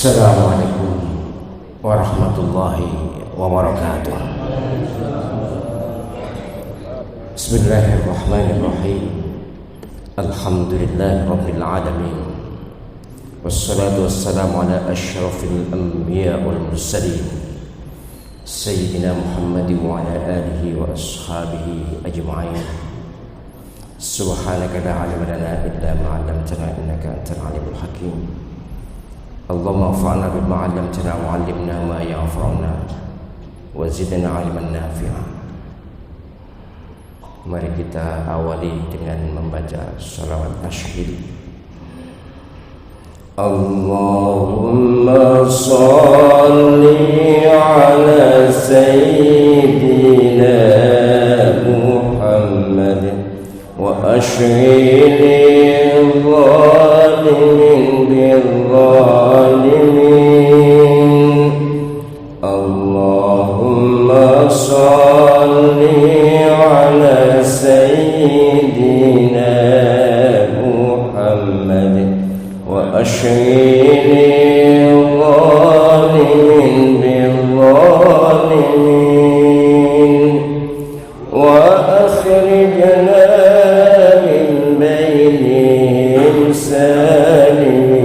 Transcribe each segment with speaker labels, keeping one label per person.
Speaker 1: Assalamualaikum warahmatullahi wabarakatuh. Bismillahirrahmanirrahim. Alhamdulillahi rabbil alamin. Wassalatu wassalamu ala asyrafil anbiya wal mursalin Sayyidina Muhammad wa ala alihi wa ashabihi ajma'in. Subhanaka la ilma lana illa ma 'allamtana innaka antal alimul hakim. Allahumma anfa'na bima 'allamtana wa 'allimna ma yanfa'una wa zidna 'ilman nafi'a. Mari kita awali dengan membaca shalawat tasyahud. Allahumma shalli ala sayyidina Muhammad wa ashghil zalimin bil-zalimin. Allahumma shalli ala sayyidina Muhammad wa ashghil zalimin bil-zalimin wa akhrijna min bainihim salimin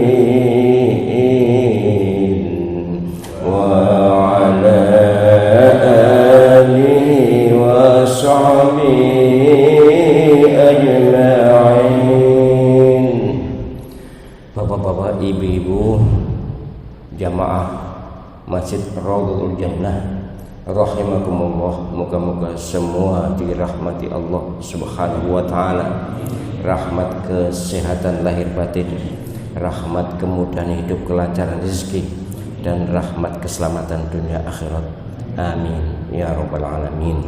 Speaker 1: wa ala alihi wa sahbihi ajma'in. Bapak-bapak, ibu-ibu, jamaah Masjid Raudhatul Jannah rahimakumullah, moga-moga semua dirahmati Allah Subhanahu wa taala. Rahmat kesehatan lahir batin, rahmat kemudahan hidup, kelancaran rezeki, dan rahmat keselamatan dunia akhirat. Amin ya rabbal alamin.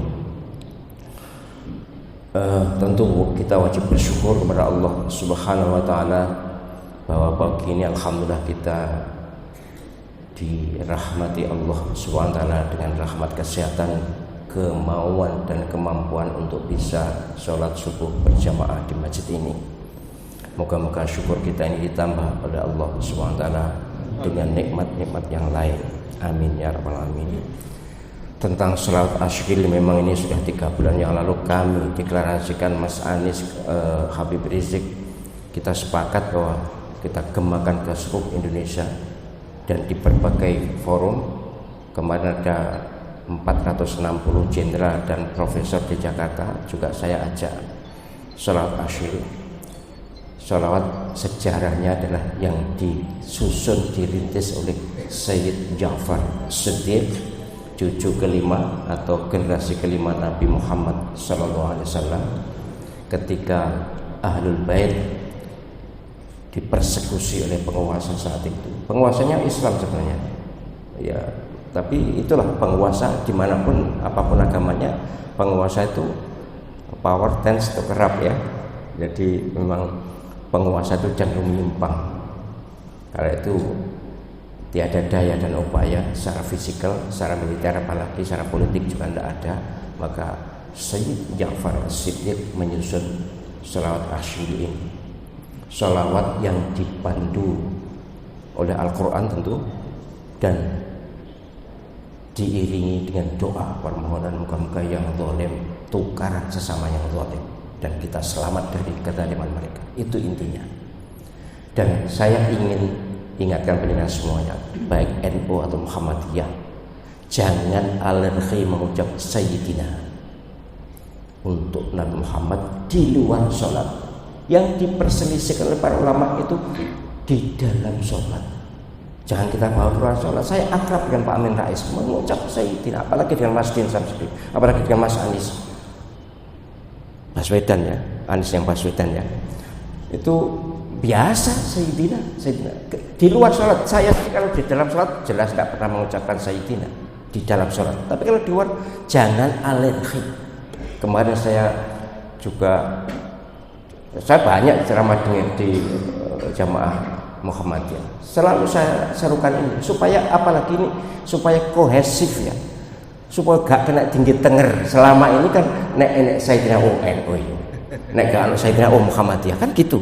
Speaker 1: Tentu kita wajib bersyukur kepada Allah Subhanahu wa taala bahwa pagi ini alhamdulillah kita dirahmati Allah SWT dengan rahmat kesehatan, kemauan dan kemampuan untuk bisa sholat subuh berjamaah di masjid ini. Moga-moga syukur kita ini ditambah oleh Allah SWT dengan nikmat-nikmat yang lain. Amin ya rabbal alamin. Tentang sholat asyil, memang ini sudah 3 bulan yang lalu kami deklarasikan, Mas Anies, Habib Rizik, kita sepakat bahwa kita gemakan ke seluruh Indonesia dan di berbagai forum. Kemarin ada 460 jenderal dan profesor di Jakarta, juga saya ajak sholawat asyir. Sholawat sejarahnya adalah yang disusun, dirintis oleh Sayyid Ja'far Shiddiq, cucu kelima atau generasi kelima Nabi Muhammad SAW, ketika Ahlul Bait dipersekusi oleh penguasa saat itu. Penguasanya Islam sebenarnya, ya, tapi itulah penguasa dimanapun, apapun agamanya, penguasa itu power tends to corrupt ya. Jadi memang penguasa itu cenderung menyimpang. Karena itu tiada daya dan upaya secara fisikal, secara militer, apalagi secara politik juga tidak ada. Maka Sayyid Ja'far Shiddiq menyusun sholawat asyir ini, sholawat yang dipandu oleh Al-Quran tentu, dan diiringi dengan doa permohonan moga-moga yang zalim tukar sesama yang zalim dan kita selamat dari kezaliman mereka. Itu intinya. Dan saya ingin ingatkan pendengar semuanya, baik NU atau Muhammadiyah, jangan alergi mengucap Sayyidina untuk Nabi Muhammad di luar sholat. Yang diperselisihkan oleh para ulama itu di dalam sholat. Jangan kita bawa keluar sholat. Saya akrab dengan Pak Amin Rais mengucap Sayyidina, apalagi dengan Mas Din Samsudin, apalagi dengan Mas Anies Baswedan ya, Anies yang Baswedan ya, itu biasa Sayyidina, Sayyidina. Di luar sholat, saya kalau di dalam sholat jelas tidak pernah mengucapkan Sayyidina di dalam sholat. Tapi kalau di luar, jangan alergi. Kemarin saya banyak ceramah di jamaah Muhammadiyah. Selalu saya serukan ini supaya apalagi ini supaya kohesif ya, supaya gak kena tinggi tenger. Selama ini kan nek Sayyidina NU, nek gak Sayyidina Muhammadiyah kan gitu.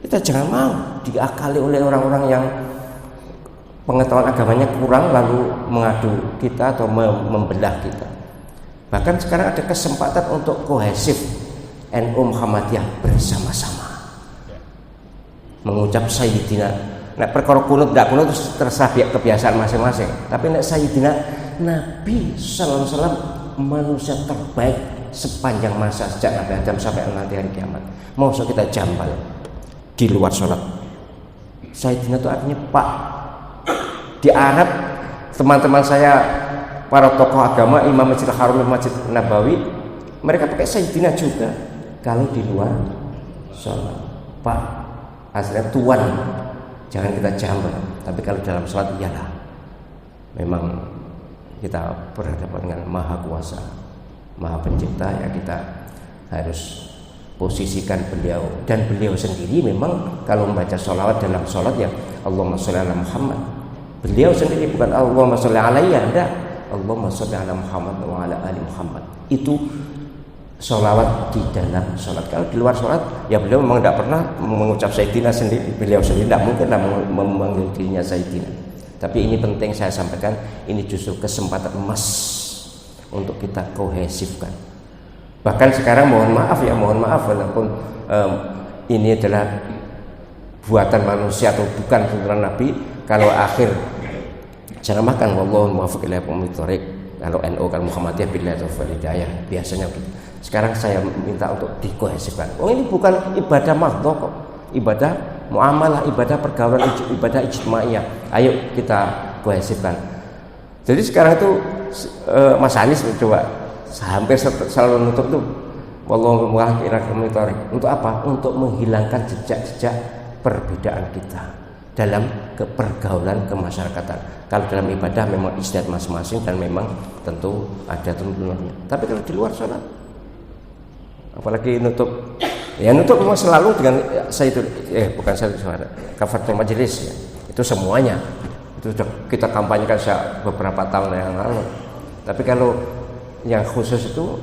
Speaker 1: Kita jangan mau diakali oleh orang-orang yang pengetahuan agamanya kurang lalu mengadu kita atau membelah kita. Bahkan sekarang ada kesempatan untuk kohesif NU Muhammadiyah bersama-sama mengucap Sayyidina. Nek perkara kunut ndak kunut terserah kebiasaan masing-masing. Tapi nek Sayyidina Nabi sallallahu alaihi wasallam manusia terbaik sepanjang masa sejak Nabi Adam sampai nanti hari kiamat. Mau kita jambal di luar sholat. Sayyidina itu artinya Pak. Di Arab teman-teman saya para tokoh agama, Imam Masjidil Haram, Masjid Nabawi, mereka pakai Sayyidina juga kalau di luar sholat. Pak, aslinya tuan, jangan kita jambal. Tapi kalau dalam sholat iyalah, memang kita berhadapan dengan Maha Kuasa, Maha Pencipta, ya kita harus posisikan beliau. Dan beliau sendiri memang kalau membaca sholawat dalam sholat ya Allahumma sholli ala Muhammad. Beliau sendiri bukan Allahumma sholli alayya, enggak. Allahumma sholli ala Muhammad wa ala ali Muhammad. Itu sholawat di dalam sholat. Kalau di luar sholat ya beliau memang tidak pernah mengucap Sayyidina sendiri. Beliau sendiri tidak mungkin memanggil dirinya Sayyidina. Tapi ini penting saya sampaikan, ini justru kesempatan emas untuk kita kohesifkan. Bahkan sekarang mohon maaf walaupun ini adalah buatan manusia atau bukan tuntunan Nabi, kalau akhir jangan makan wallahu muwaffiq ila aqwamit thoriq. Kalau NU kalau Muhammadiyah billahi taufiq hidayah biasanya gitu. Sekarang saya minta untuk dikohesifkan. Ini bukan ibadah mahdhah kok. Ibadah muamalah, ibadah pergaulan, ibadah ijtimaiyah. Ayo kita kohesifkan. Jadi sekarang itu Mas Anies coba hampir selalu nutup tuh wallahu muwaffiq ila aqwamit thoriq. Untuk apa? Untuk menghilangkan jejak-jejak perbedaan kita dalam kepergaulan kemasyarakatan. Kalau dalam ibadah memang ijtihad masing-masing dan memang tentu ada tuntunannya. Tapi kalau di luar sholat, apalagi nutup memang selalu dengan kafaratul majelis ya. Itu semuanya. Itu sudah kita kampanyekan sejak beberapa tahun yang lalu. Tapi kalau yang khusus itu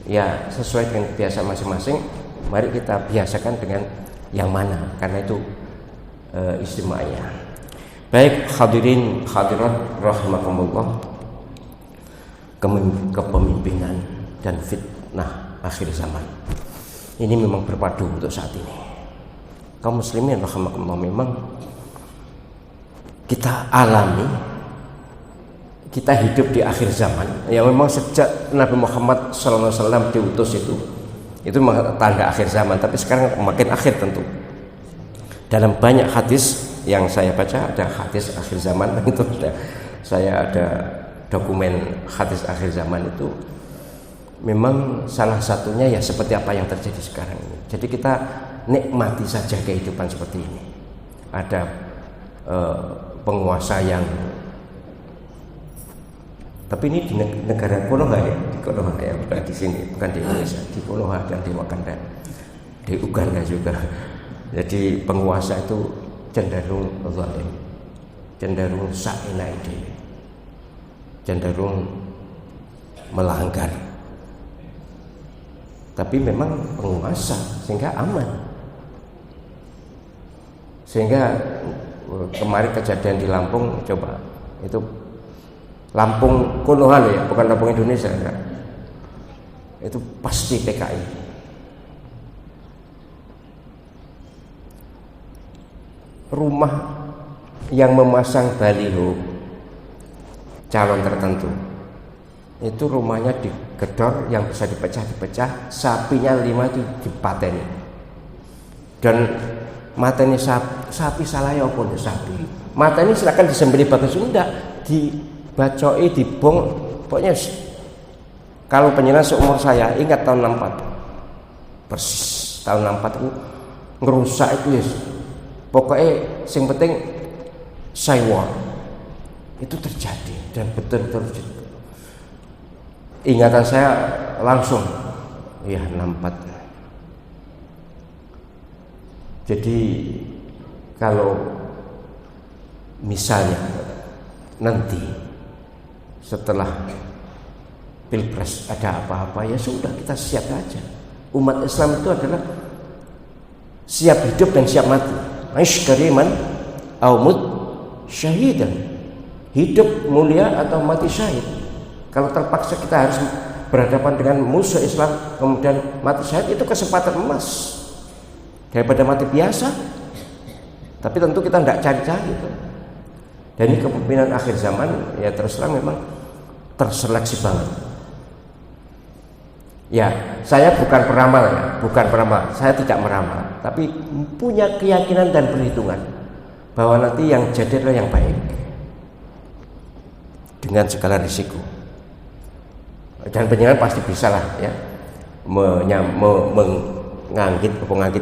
Speaker 1: ya sesuai dengan kebiasaan masing-masing, mari kita biasakan dengan yang mana, karena itu istimewa. Baik hadirin hadirat rahimakumullah, kepemimpinan dan fitnah akhir zaman ini memang berpadu untuk saat ini. Kaum muslimin rahimakumullah, memang kita alami, kita hidup di akhir zaman. Ya memang sejak Nabi Muhammad SAW diutus itu tanda akhir zaman. Tapi sekarang makin akhir tentu. Dalam banyak hadis yang saya baca ada hadis akhir zaman itu saya ada dokumen hadis akhir zaman itu memang salah satunya ya seperti apa yang terjadi sekarang ini. Jadi kita nikmati saja kehidupan seperti ini. Ada penguasa yang, tapi ini di negara Konoha ya, di Konoha ya, bukan di sini, bukan di Indonesia, di Konoha dan di Wakanda, di Uganda juga. Jadi penguasa itu cenderung zalim, cenderung sainaide, cenderung melanggar. Tapi memang penguasa sehingga aman. Sehingga kemarin kejadian di Lampung, coba itu Lampung Konoha ya, bukan Lampung Indonesia ya. Itu pasti PKI. Rumah yang memasang baliho calon tertentu itu rumahnya digedor, yang bisa dipecah, sapinya 5 itu dipateni. Dan mateni sapi salah ya apa sapi. Mateni silakan disembelih bagus, enggak dibacoi, dibong. Pokoknya kalau penjenengan seumur saya ingat tahun 64. Persis tahun 64 itu ngerusak itu ya. Pokoknya yang penting Saiwar itu terjadi dan betul-betul ingatan saya langsung ya 64. Jadi kalau misalnya nanti setelah Pilpres ada apa-apa, ya sudah kita siap aja. Umat Islam itu adalah siap hidup dan siap mati. Aish kariman au mut syahidan, hidup mulia atau mati syahid. Kalau terpaksa kita harus berhadapan dengan musuh Islam kemudian mati syahid, itu kesempatan emas daripada mati biasa. Tapi tentu kita tidak cari-cari itu. Dan ini kepemimpinan akhir zaman ya terus terang memang terseleksi banget. Ya, saya bukan peramal ya, bukan peramal. Saya tidak meramal, tapi punya keyakinan dan perhitungan bahwa nanti yang jadi adalah yang baik dengan segala risiko. Dan penjenengan pasti bisa lah ya menganggit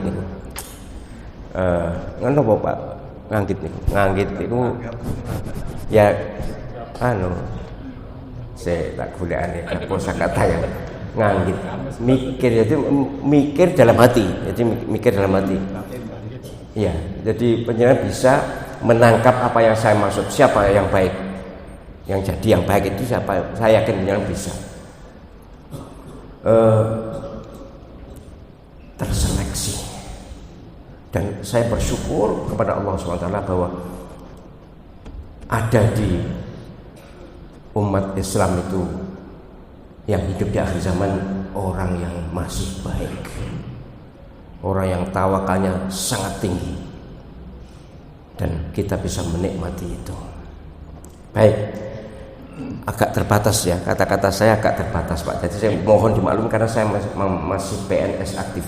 Speaker 1: niku. Ngono apa Pak? Nganggit niku ya saya tak golekane kosakata yang nganggit, mikir, jadi mikir dalam hati, jadi mikir dalam hati. Iya, jadi penjenengan bisa menangkap apa yang saya maksud, siapa yang baik, yang jadi yang baik itu siapa. Saya yakin penjenengan bisa. Terseleksi, dan saya bersyukur kepada Allah SWT bahwa ada di umat Islam itu yang hidup di akhir zaman orang yang masih baik, orang yang tawakalnya sangat tinggi, dan kita bisa menikmati itu. Baik, agak terbatas ya, kata-kata saya agak terbatas Pak, jadi saya mohon dimaklum karena saya masih PNS aktif.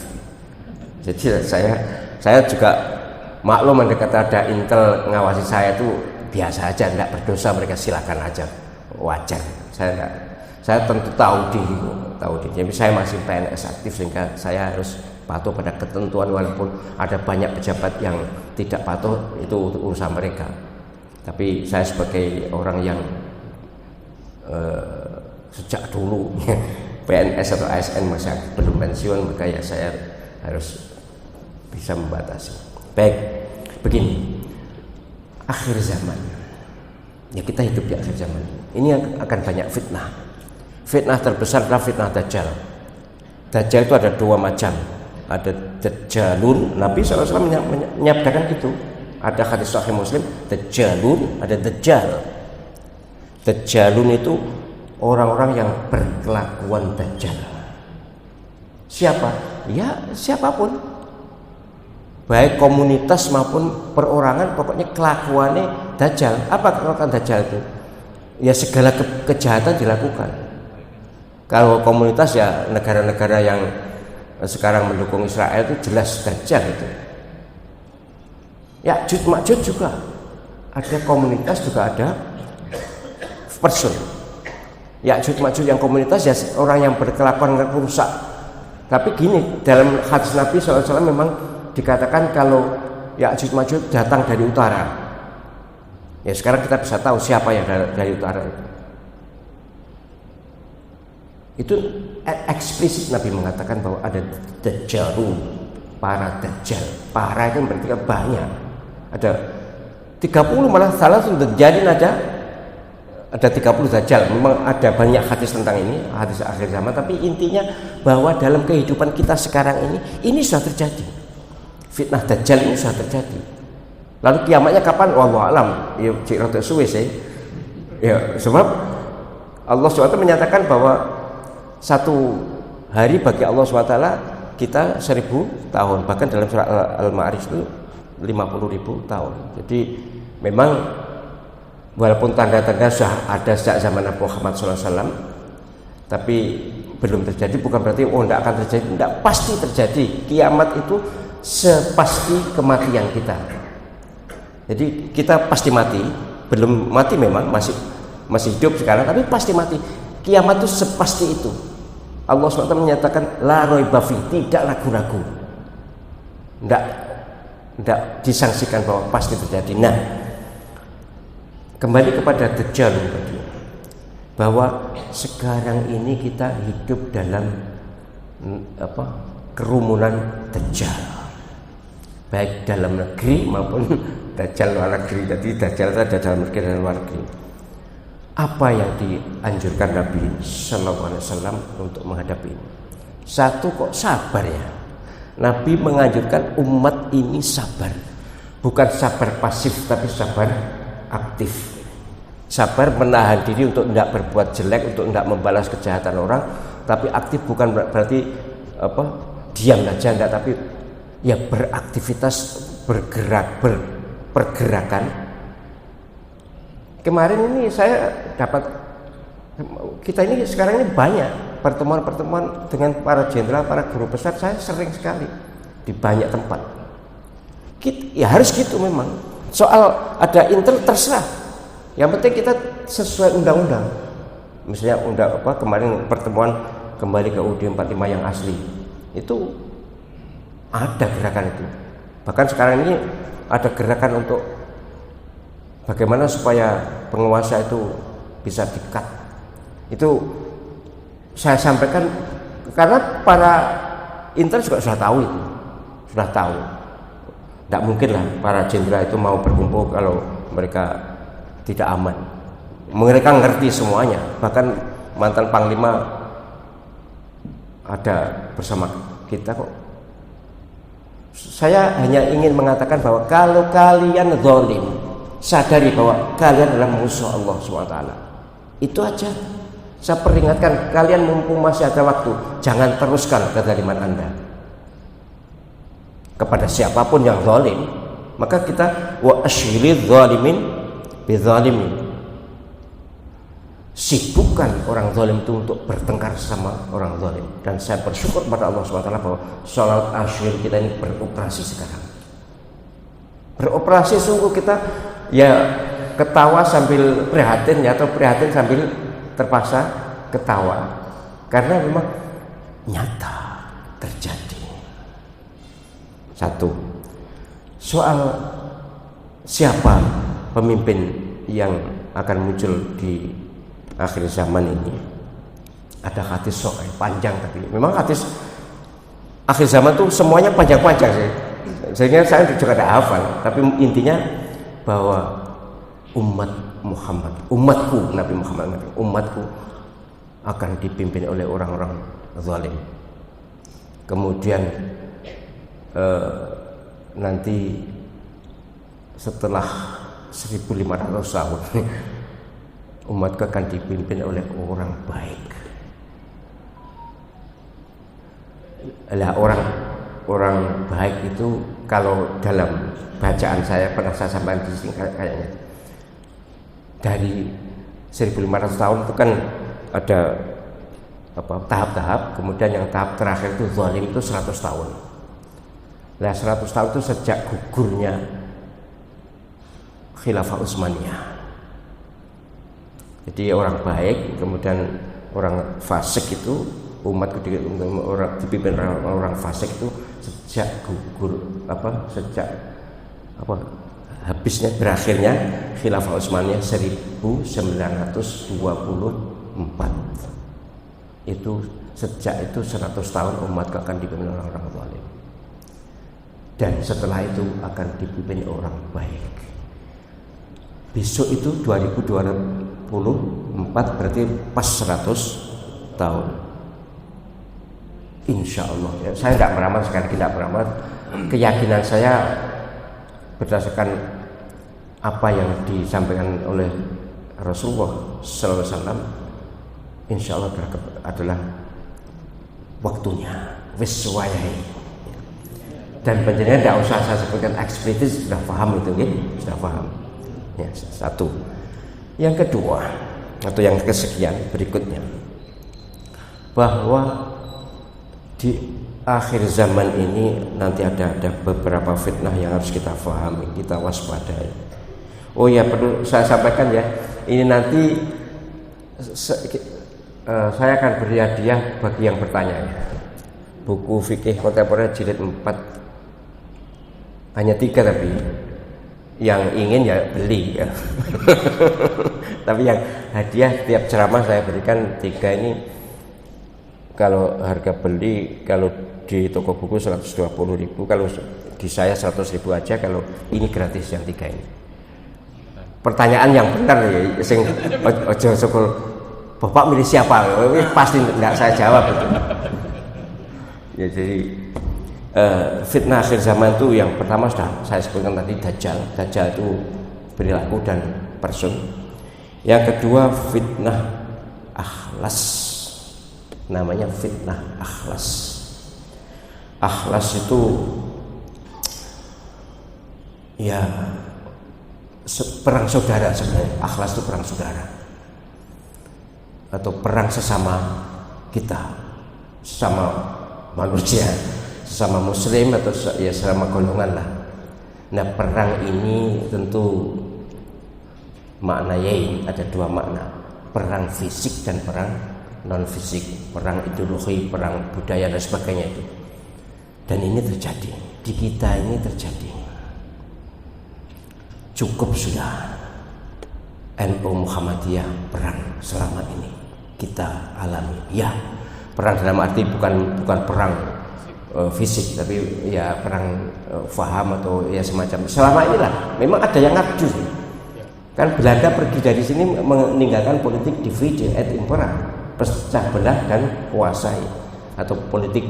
Speaker 1: Jadi saya juga maklum kata ada Intel ngawasi saya itu biasa aja, tidak berdosa, mereka silakan aja, wajar. Saya tentu tahu diri. Jadi saya masih PNS aktif sehingga saya harus patuh pada ketentuan, walaupun ada banyak pejabat yang tidak patuh, itu urusan mereka. Tapi saya sebagai orang yang sejak dulu PNS atau ASN masih belum pensiun, maka ya saya harus bisa membatasi. Baik, begini, akhir zaman. Ya kita hidup di akhir zaman. Ini akan banyak fitnah. Fitnah terbesar adalah fitnah Dajjal. Dajjal itu ada dua macam. Ada Dajjalun, Nabi SAW menyabdakan gitu. Ada hadis Sahih Muslim, Dajjalun, ada Dajjal. Dajjalun itu orang-orang yang berkelakuan Dajjal. Siapa? Ya siapapun, baik komunitas maupun perorangan, pokoknya kelakuannya Dajjal. Apa kelakuan Dajjal itu? Ya segala kejahatan dilakukan. Kalau komunitas ya negara-negara yang sekarang mendukung Israel itu jelas Dajjal itu. Ya'juj Ma'juj juga ada komunitas, juga ada person. Ya'juj Ma'juj yang komunitas ya orang yang berkelakuan rusak. Tapi gini, dalam hadis Nabi SAW memang dikatakan kalau Ya'juj Ma'juj datang dari utara. Ya sekarang kita bisa tahu siapa yang dari utara itu. Itu eksplisit Nabi mengatakan bahwa ada Dajjalun, para Dajjal. Para itu berarti banyak. Ada 30, malah salah sudah jadi ada 30 Dajjal. Memang ada banyak hadis tentang ini, hadis akhir zaman. Tapi intinya bahwa dalam kehidupan kita sekarang ini sudah terjadi. Fitnah Dajjal ini sudah terjadi. Lalu kiamatnya kapan? Wallahu alam. Ya cik rada suwe sih. Ya sebab Allah SWT menyatakan bahwa satu hari bagi Allah SWT kita 1000 tahun, bahkan dalam surah Al-Ma'arij itu 50.000 tahun. Jadi memang walaupun tanda-tanda sudah ada sejak zaman Nabi Muhammad SAW, tapi belum terjadi, bukan berarti tidak akan terjadi. Tidak, pasti terjadi. Kiamat itu sepasti kematian kita. Jadi kita pasti mati, belum mati memang, masih hidup sekarang, tapi pasti mati. Kiamat itu sepasti itu. Allah SWT menyatakan la raiba fi, tidak ragu-ragu, tidak disangsikan bahwa pasti terjadi. Nah, kembali kepada Dajjal tadi, bahwa sekarang ini kita hidup dalam kerumunan Dajjal, baik dalam negeri maupun Dajjal luar negeri. Jadi Dajjal itu ada dalam negeri dan luar negeri. Apa yang dianjurkan Nabi Sallallahu Alaihi Wasallam untuk menghadapi ini? Satu, kok sabar ya. Nabi menganjurkan umat ini sabar, bukan sabar pasif tapi sabar aktif. Sabar menahan diri untuk tidak berbuat jelek, untuk tidak membalas kejahatan orang. Tapi aktif bukan berarti diam saja, enggak, tapi ya beraktivitas, bergerak, pergerakan. Kemarin ini saya dapat, kita ini sekarang ini banyak pertemuan-pertemuan dengan para jenderal, para guru besar. Saya sering sekali di banyak tempat. Ya harus gitu memang. Soal ada intel terserah. Yang penting kita sesuai undang-undang. Misalnya kemarin pertemuan kembali ke UUD 45 yang asli. Itu ada gerakan itu. Bahkan sekarang ini ada gerakan untuk bagaimana supaya penguasa itu bisa di-cut. Itu saya sampaikan karena para intel juga sudah tahu itu. Sudah tahu. Tidak mungkin lah para jenderal itu mau berkumpul kalau mereka tidak aman. Mereka ngerti semuanya. Bahkan mantan panglima ada bersama kita kok. Saya hanya ingin mengatakan bahwa kalau kalian zalim, sadari bahwa kalian adalah musuh Allah SWT. Itu aja. Saya peringatkan kalian mumpung masih ada waktu, jangan teruskan kezaliman Anda kepada siapapun yang zalim. Maka kita wa asyhiril zalimin bizalimin, sibukkan orang zalim itu untuk bertengkar sama orang zalim. Dan saya bersyukur pada Allah SWT bahwa sholat asyir kita ini beroperasi sekarang. Beroperasi sungguh, kita ya ketawa sambil prihatin ya, atau prihatin sambil terpaksa ketawa karena memang nyata terjadi. Satu, soal siapa pemimpin yang akan muncul di akhir zaman ini. Ada hadis panjang, tapi memang hadis akhir zaman tuh semuanya panjang-panjang sih. Sehingga saya juga tidak hafal, tapi intinya bahwa umat Muhammad, umatku Nabi Muhammad, umatku akan dipimpin oleh orang-orang zalim. Kemudian nanti setelah 1500 tahun umatku akan dipimpin oleh orang baik. Orang baik itu kalau dalam bacaan saya pernah saya sampaikan di sini kayaknya dari 1500 tahun itu kan ada tahap-tahap, kemudian yang tahap terakhir itu zalim itu 100 tahun. Nah 100 tahun itu sejak gugurnya Khilafah Utsmaniyah. Jadi orang baik, kemudian orang fasik itu, umat dipimpin orang fasik itu sejak habisnya berakhirnya Khilafah Utsmaniyah 1924. Itu sejak itu 100 tahun umat akan dipimpin orang-orang zalim. Dan setelah itu akan dipimpin orang baik. Besok itu 2024 berarti pas 100 tahun. Insya Allah ya, saya tidak meramal, sekali lagi tidak meramal. Keyakinan saya berdasarkan apa yang disampaikan oleh Rasulullah SAW, insya Allah adalah waktunya wis-wayai. Dan penjelasan tidak usah saya sebutkan eksplisit, sudah paham itu, ya? Sudah paham. Ya, satu. Yang kedua atau yang kesekian berikutnya, bahwa di akhir zaman ini nanti ada beberapa fitnah yang harus kita pahami, kita waspadai. Oh ya, perlu saya sampaikan ya, ini nanti saya akan beri hadiah bagi yang bertanya ya. Buku fikih kontemporer jilid 4, hanya 3 tapi yang ingin ya beli ya. Tapi yang hadiah tiap ceramah saya berikan 3 ini. Kalau harga beli kalau di toko buku 120.000, kalau di saya 100.000 aja, kalau ini gratis yang 3 ini. Pertanyaan yang benar ya, sing ojo sokol Bapak milih siapa? Pasti enggak saya jawab itu. Ya, jadi fitnah akhir zaman itu yang pertama sudah saya sebutkan tadi, Dajjal. Dajjal itu perilaku dan person. Yang kedua fitnah akhlas, namanya fitnah akhlas. Akhlas itu ya perang saudara sebenarnya. Akhlas itu perang saudara atau perang sesama kita, sesama manusia, sesama muslim atau ya sesama golongan lah. Nah, perang ini tentu maknanya ada dua makna, perang fisik dan perang non fisik, perang ideologi, perang budaya dan sebagainya itu. Dan ini terjadi di kita, ini terjadi. Cukup sudah NU Muhammadiyah perang selama ini kita alami. Ya, perang dalam arti bukan perang fisik, tapi ya perang faham atau ya semacam. Selama inilah memang ada yang ngadu. Kan Belanda pergi dari sini meninggalkan politik divide et impera, pecah belah dan kuasai, atau politik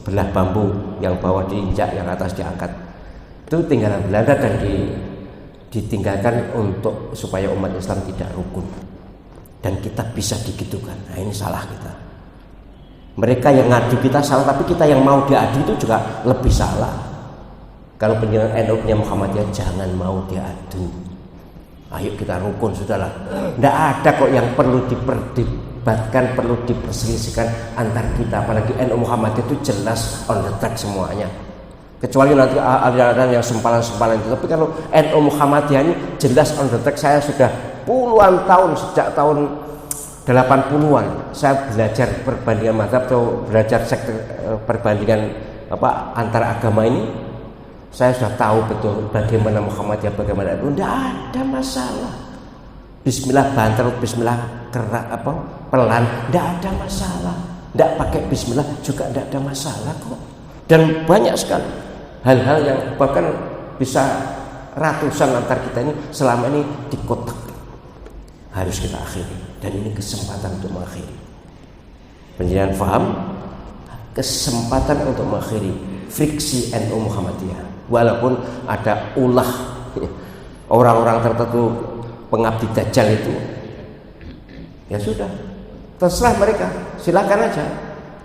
Speaker 1: belah bambu, yang bawah diinjak, yang atas diangkat. Itu tinggalan Belanda dan ditinggalkan untuk supaya umat Islam tidak rukun. Dan kita bisa digitukan. Nah, ini salah kita. Mereka yang ngadu kita salah, tapi kita yang mau diadu itu juga lebih salah. Kalau penjelasan NU-nya Muhammadiyah, jangan mau diadu. Ayo kita rukun, sudahlah. Tidak ada kok yang perlu diperdebatkan, perlu diperselisihkan antar kita. Apalagi NU Muhammadiyah itu jelas on the track semuanya. Kecuali nanti aliran yang sempalan-sempalan itu. Tapi kalau NU Muhammadiyah ini jelas on the track. Saya sudah puluhan tahun, sejak tahun 80-an saya belajar perbandingan mazhab atau belajar perbandingan antar agama ini. Saya sudah tahu betul bagaimana Muhammadiyah, bagaimana itu. Tidak ada masalah. Bismillah banter, Bismillah pelan, tidak ada masalah. Tidak pakai Bismillah juga tidak ada masalah kok. Dan banyak sekali hal-hal yang bahkan bisa ratusan antar kita ini selama ini dikotak. Harus kita akhiri. Dan ini kesempatan untuk mengakhiri. Penjelasan faham, kesempatan untuk mengakhiri friksi NU Muhammadiyah. Walaupun ada ulah orang-orang tertentu pengabdi dajjal itu, ya sudah, terserah mereka, silakan aja.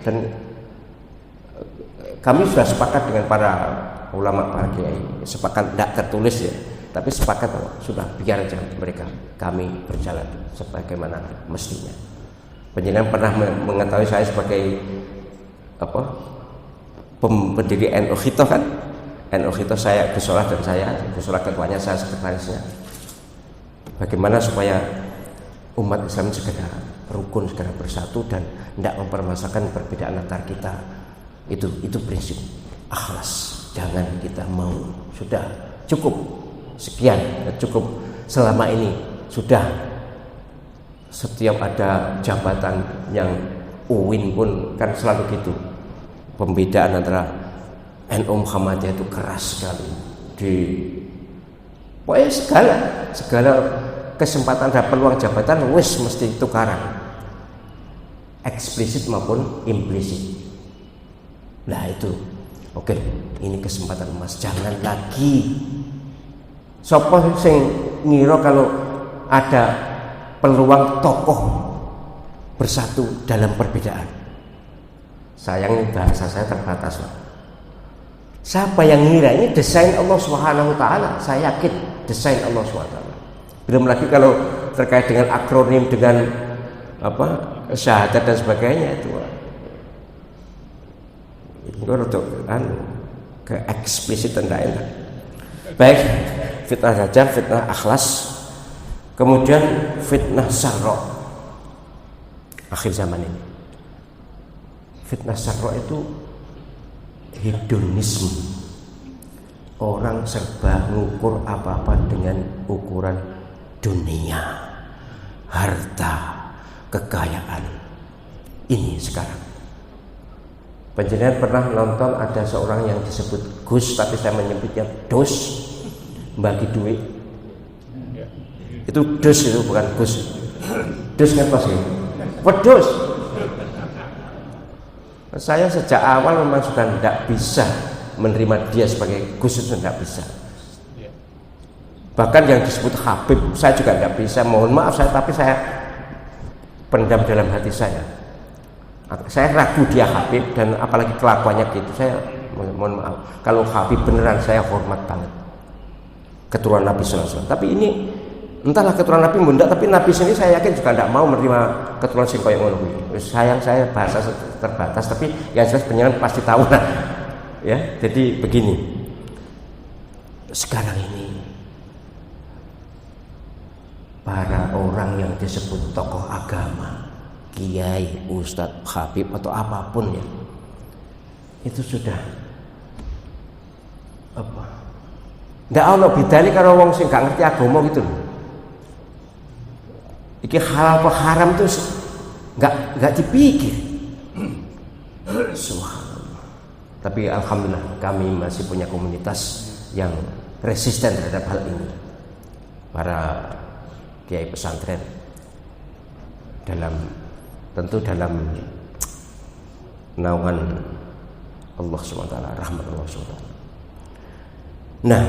Speaker 1: Dan kami sudah sepakat dengan para ulama, para kiai, sepakat tidak tertulis ya, tapi sepakat sudah, biar aja mereka, kami berjalan sebagaimana mestinya. Penjenengan pernah mengetahui saya sebagai pendiri NU Khitoh kan? NU Khitoh saya Gusolah dan saya Gusolah ketuanya, saya sekretarisnya. Bagaimana supaya umat Islam segera rukun, segera bersatu dan tidak mempermasalahkan perbedaan antar kita. Itu prinsip akhlas. Jangan kita mau, sudah cukup sekian, cukup selama ini sudah. Setiap ada jabatan yang UIN pun kan selalu gitu. Pembedaan antara NU Muhammadiyah itu keras sekali. Pokoknya segala kesempatan ada peluang jabatan wis mesti tukaran, eksplisit maupun implisit. Nah itu, oke, ini kesempatan emas. Jangan lagi sopo sing ngira kalau ada peluang tokoh bersatu dalam perbedaan. Sayang bahasa saya terbatas lah. Siapa yang ngira? Ini desain Allah Subhanahu wa taala. Saya yakin desain Allah Subhanahu wa taala. Belum lagi kalau terkait dengan akronim, dengan syahadat dan sebagainya itu. Itu untuk ke eksplisit dan enak. Baik, fitnah dajjal, fitnah akhlas. Kemudian fitnah sarra. Akhir zaman ini. Fitnah sarra itu hedonisme. Orang serba mengukur apa-apa dengan ukuran dunia, harta, kekayaan. Ini sekarang. Penjenengan pernah nonton ada seorang yang disebut Gus, tapi saya menyebutnya Dos, bagi duit. Itu Dos, itu bukan Gus. Dos kan pasti. Wedus. Saya sejak awal memang sudah tidak bisa menerima dia sebagai Gus, itu tidak bisa. Bahkan yang disebut Habib saya juga nggak bisa, mohon maaf tapi saya pendam dalam hati saya. Saya ragu dia Habib, dan apalagi kelakuannya gitu. Saya mohon maaf, kalau Habib beneran saya hormat banget, keturunan Nabi SAW. Tapi ini entahlah keturunan Nabi bunda, tapi Nabi sendiri saya yakin juga tidak mau menerima keturunan sing koyo ngono kuwi. Sayang saya bahasa terbatas, tapi yang jelas penyanyi pasti tahu lah. Ya, jadi begini. Sekarang ini para orang yang disebut tokoh agama, kiai, ustadz, habib atau apapun ya, itu sudah apa? Nggak ono bedane karo wong sing gak ngerti agama gitu loh. Iki halal apa haram tuh nggak dipikir. Subhanallah. Tapi alhamdulillah kami masih punya komunitas yang resisten terhadap hal ini. Para kiai pesantren tentu dalam naungan Allah SWT, rahmat Allah SWT. Nah,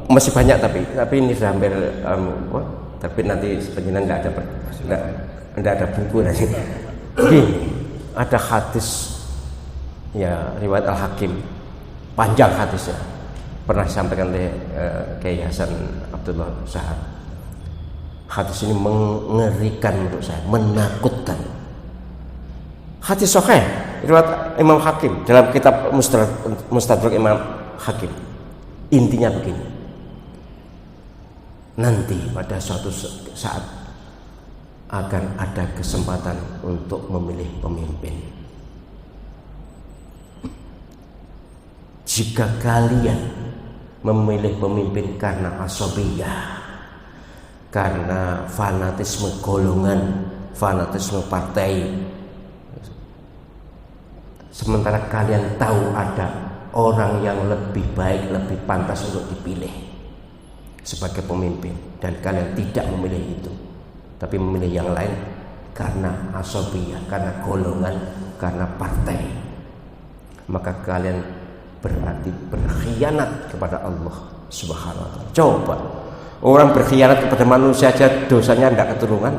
Speaker 1: masih banyak tapi ini sudah hampir tapi nanti sebenarnya nggak ada buku nanti. Jadi ada hadis ya, riwayat Al-Hakim, panjang hadisnya, pernah disampaikan oleh Kiai Hasan Abdullah Sahab. Hadis ini mengerikan menurut saya, menakutkan. Hadis sahih riwayat Imam Hakim dalam kitab Mustadrak Imam Hakim. Intinya begini, nanti pada suatu saat akan ada kesempatan untuk memilih pemimpin. Jika kalian memilih pemimpin karena asabiyah, karena fanatisme golongan, fanatisme partai, sementara kalian tahu ada orang yang lebih baik, lebih pantas untuk dipilih sebagai pemimpin, dan kalian tidak memilih itu, tapi memilih yang lain karena asabiyah, karena golongan, karena partai, maka kalian berarti berkhianat kepada Allah Subhanahu wa ta'ala. Coba orang berkhianat kepada manusia aja dosanya tidak keturunan,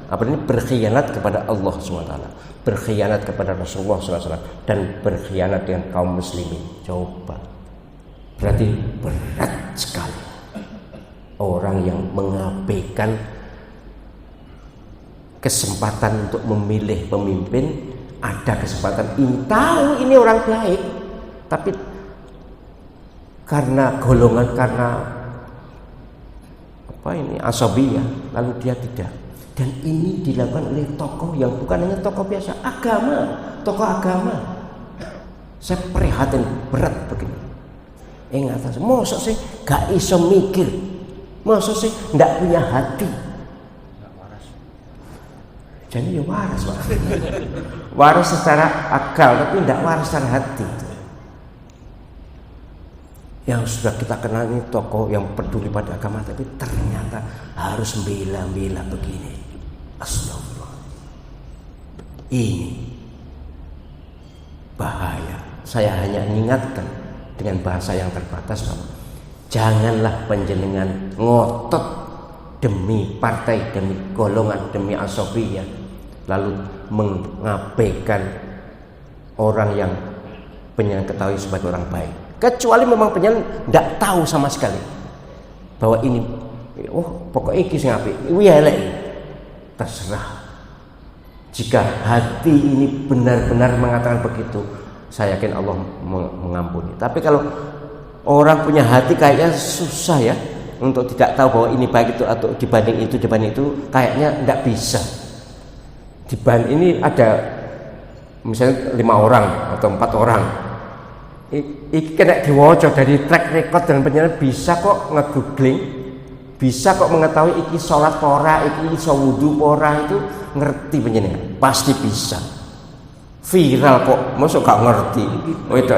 Speaker 1: apa ini berkhianat kepada Allah Subhanahu wa ta'ala, berkhianat kepada Rasulullah SAW, dan berkhianat dengan kaum muslimin. Coba, berarti berat sekali orang yang mengabaikan kesempatan untuk memilih pemimpin. Ada kesempatan, ini tahu ini orang baik, tapi karena golongan, karena apa ini asabiyah, lalu dia tidak. Dan ini dilakukan oleh tokoh yang bukan hanya tokoh biasa, tokoh agama. Saya prihatin berat begini. Ingat, masa sih gak iso mikir, masa sih ndak punya hati. Jadi ya waras, waras secara akal, tapi ndak waras secara hati. Yang sudah kita kenal ini tokoh yang peduli pada agama, tapi ternyata harus bela-bela begini. Astagfirullah. Ini bahaya. Saya hanya ingatkan dengan bahasa yang terbatas, janganlah panjenengan ngotot demi partai, demi golongan, demi asabiyah, lalu mengabaikan orang yang panjenengan ketahui sebagai orang baik. Kecuali memang penyanyi tidak tahu sama sekali bahwa ini, pokoknya ini sing apik, ini elek. Terserah. Jika hati ini benar-benar mengatakan begitu, saya yakin Allah mengampuni. Tapi kalau orang punya hati kayaknya susah ya untuk tidak tahu bahwa ini baik itu atau dibanding itu, kayaknya tidak bisa. Dibanding ini ada misalnya 5 orang atau 4 orang. Iki kena diwaca dari track record dan penyanyi bisa kok nge-googling, bisa kok mengetahui iki sholat pora, iki iso wudu pora, itu ngerti penyanyi, pasti bisa. Viral kok, masuk gak ngerti. Itu.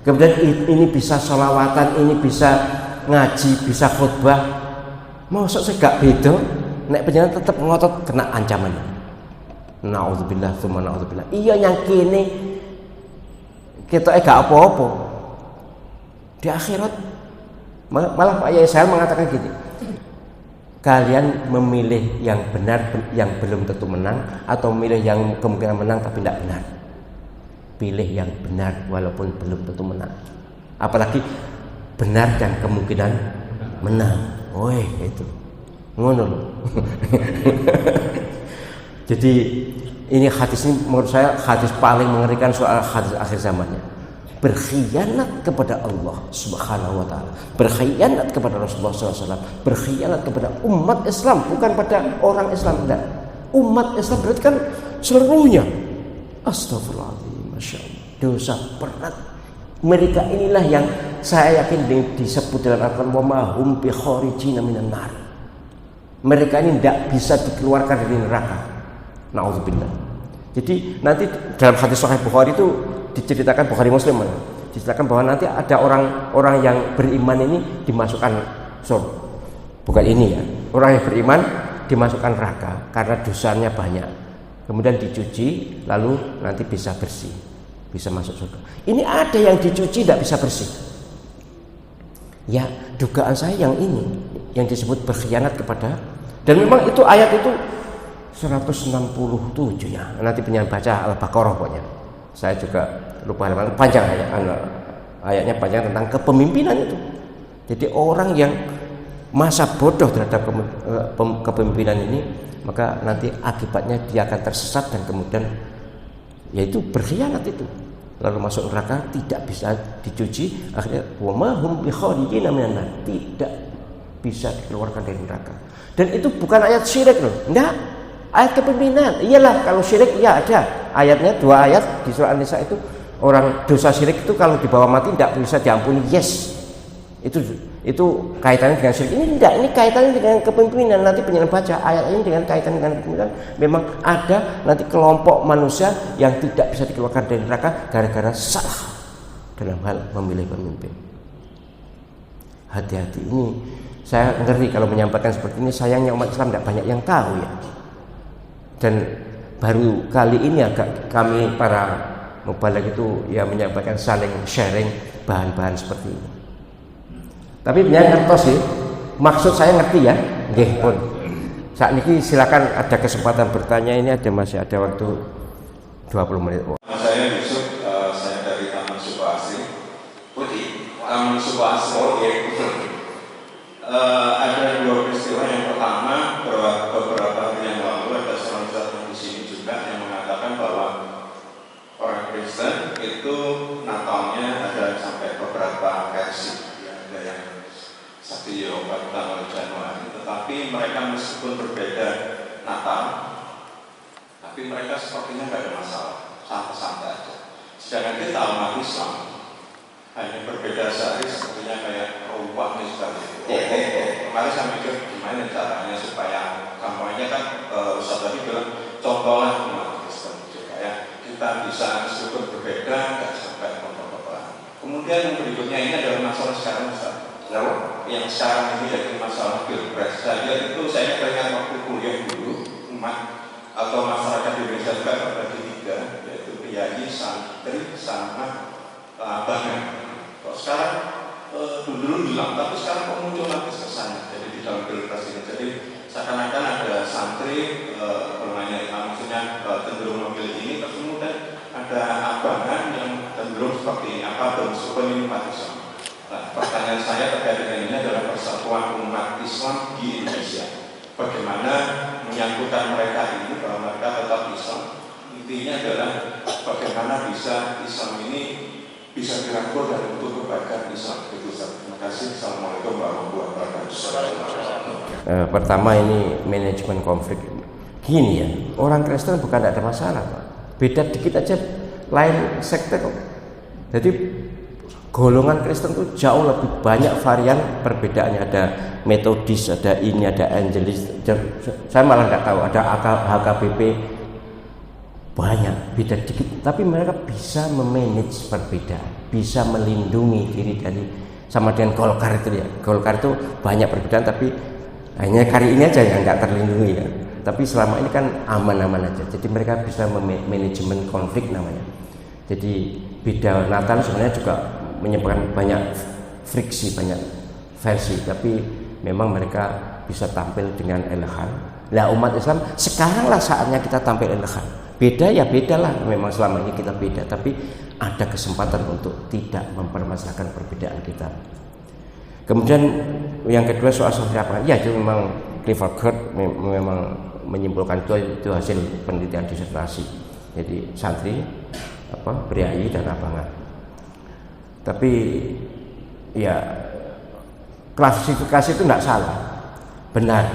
Speaker 1: Kemudian ini bisa sholawatan, ini bisa ngaji, bisa khutbah. Masuk sih gak beda. Nek penyanyi tetap ngotot kena ancaman. Na'udzubillah, tsumma na'udzubillah. Iya yang kini kita gak apa-apa. Di akhirat Malah Pak Yesaya mengatakan gini, kalian memilih yang benar yang belum tentu menang, atau memilih yang kemungkinan menang tapi tidak benar. Pilih yang benar walaupun belum tentu menang. Apalagi benar dan kemungkinan menang. Woi, itu ngono loh. Jadi ini hadis ini menurut saya hadis paling mengerikan soal hadis akhir zamannya. Berkhianat kepada Allah Subhanahu wa ta'ala, berkhianat kepada Rasulullah SAW, berkhianat kepada umat Islam, bukan pada orang Islam, tidak. Umat Islam berarti kan seluruhnya. Astagfirullahaladzim, Masya Allah, dosa berat. Mereka inilah yang saya yakin disebut dalam Al-Quran, wa ma hum bi kharijina minan nar. Mereka ini tidak bisa dikeluarkan dari neraka. Na'udzubillah. Jadi nanti dalam hadis Sahih Bukhari itu diceritakan, Bukhari Muslim diceritakan bahwa nanti ada orang-orang yang beriman ini dimasukkan surga. Bukan ini ya, orang yang beriman dimasukkan neraka karena dosanya banyak, kemudian dicuci lalu nanti bisa bersih, bisa masuk surga. Ini ada yang dicuci tidak bisa bersih. Ya, dugaan saya yang ini yang disebut berkhianat kepada, dan memang itu ayat itu 167 ya. Nanti penyanyi baca Al-Baqarah pokoknya. Saya juga lupa halaman, panjang ayatnya panjang tentang kepemimpinan itu. Jadi orang yang masa bodoh terhadap kepemimpinan ini, maka nanti akibatnya dia akan tersesat dan kemudian yaitu berkhianat itu, lalu masuk neraka, tidak bisa dicuci, akhirnya wa ma hum bi kharijina minan nar, tidak bisa dikeluarkan dari neraka. Dan itu bukan ayat syirik loh, enggak, ayat kepemimpinan. Iyalah, kalau syirik ya ada ayatnya, 2 ayat di surah An-Nisa itu, orang dosa syirik itu kalau dibawa mati tidak bisa diampuni. Yes, itu kaitannya dengan syirik. Ini tidak, ini kaitannya dengan kepemimpinan. Nanti penyanyi baca ayat ini dengan kaitan dengan kepemimpinan. Memang ada nanti kelompok manusia yang tidak bisa dikeluarkan dari neraka gara-gara salah dalam hal memilih pemimpin. Hati-hati, ini saya ngeri kalau menyampaikan seperti ini. Sayangnya umat Islam tidak banyak yang tahu ya. Dan baru kali ini agak kami para mubaligh itu ya menyampaikan, saling sharing bahan-bahan seperti ini. Tapi benar ngertos sih, maksud saya ngerti ya. Nggih pun. Saat ini silakan ada kesempatan bertanya, ini masih ada waktu 20 menit.
Speaker 2: Saya Yusuf, saya dari Taman Suba Asri. Taman Suba Asri. Ada 2 peristiwa. Yang pertama, beberapa hari yang lalu ada seorang ustaz di sini juga yang mengatakan bahwa orang Kristen itu Natalnya ada sampai beberapa versi. Ya, ada yang 1 Yohanes tanggal Januari, tetapi mereka meskipun berbeda Natal, tapi mereka sepertinya nggak ada masalah, santai-santai aja. Sedangkan kita umat Islam hanya berbeda sehari, sepertinya kayak ubah nih seperti itu. Kemarin saya mikir gimana caranya supaya kampanye kan Ustaz tadi bilang contohlah umat Kristen supaya kita bisa meskipun berbeda nggak sampai apa-apa. Kemudian yang berikutnya ini adalah masalah sekarang Ustaz. Yang sekarang ini jadi masalah pilpres. Saya itu saya teringat waktu kuliah dulu, umat atau masyarakat Indonesia juga terbagi 3, yaitu priayi, santri, sama banyak. Kalau sekarang dulu bilang, tapi sekarang kok muncul lagi kesannya. Jadi di dalam pilpres ini, jadi seakan-akan ada santri, maksudnya cenderung memilih ini, terus kemudian ada abangan yang cenderung seperti apa, meskipun ini umat Islam. Nah, pertanyaan saya terkait dengan ini adalah persatuan umat Islam di Indonesia. Bagaimana menyatukan mereka ini bahwa mereka tetap Islam. Intinya adalah bagaimana bisa Islam ini bisa dirangkul dan untuk kebaikan Islam. Itu terima kasih. Assalamualaikum warahmatullahi wabarakatuh.
Speaker 1: Pertama ini manajemen konflik. Gini ya, orang Kristen bukan tidak ada masalah, Pak. Beda dikit aja, lain sekte kok. Jadi golongan Kristen itu jauh lebih banyak varian perbedaannya. Ada Metodis, ada ini, ada Angelis. Saya malah nggak tahu. Ada HKBP, banyak, beda dikit. Tapi mereka bisa memanage perbedaan, bisa melindungi diri dari, sama dengan Golkar itu ya. Golkar itu banyak perbedaan, tapi hanya kali ini aja yang nggak terlindungi ya. Tapi selama ini kan aman-aman aja. Jadi mereka bisa manajemen konflik namanya. Jadi beda Natal sebenarnya juga menyebabkan banyak friksi, banyak versi, tapi memang mereka bisa tampil dengan elegan. Nah, umat Islam sekaranglah saatnya kita tampil elegan. Beda ya bedalah, memang selama ini kita beda, tapi ada kesempatan untuk tidak mempermasalahkan perbedaan kita. Kemudian yang kedua soal santri lapangan, ya itu memang Clifford Geertz memang menyimpulkan itu hasil penelitian disertasi. Jadi santri, priayi dan abangan. Tapi ya klasifikasi itu tidak salah, benar.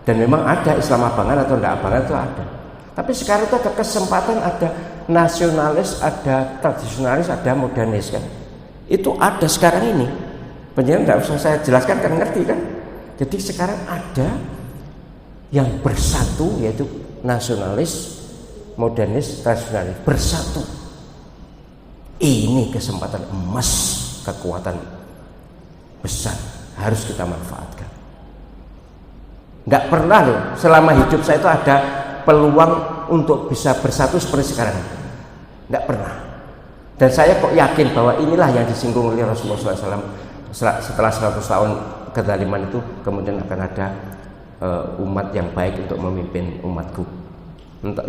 Speaker 1: Dan memang ada Islam abangan atau tidak abangan itu ada. Tapi sekarang itu ada kesempatan, ada nasionalis, ada tradisionalis, ada modernis kan. Itu ada sekarang ini. Penjelasan tidak usah saya jelaskan kan ngerti kan. Jadi sekarang ada yang bersatu, yaitu nasionalis, modernis, tradisionalis bersatu. Ini kesempatan emas, kekuatan besar, harus kita manfaatkan. Nggak pernah loh selama hidup saya itu ada peluang untuk bisa bersatu seperti sekarang. Nggak pernah. Dan saya kok yakin bahwa inilah yang disinggung oleh Rasulullah SAW setelah 100 tahun kezaliman itu, kemudian akan ada umat yang baik untuk memimpin umatku.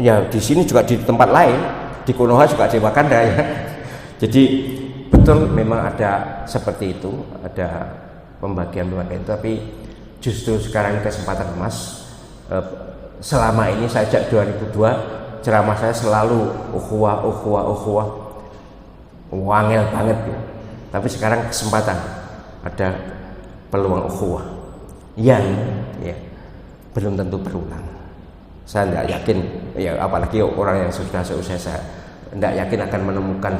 Speaker 1: Ya di sini juga di tempat lain, di Konoha juga di Wakanda ya. Jadi betul memang ada seperti itu, ada pembagian-pembagian, tapi justru sekarang kesempatan emas. Selama ini sejak 2002 ceramah saya selalu ukhuwah, wangel banget ya. Tapi sekarang kesempatan, ada peluang ukhuwah yang ya belum tentu berulang. Saya tidak yakin, ya apalagi orang yang sudah seusia saya, tidak yakin akan menemukan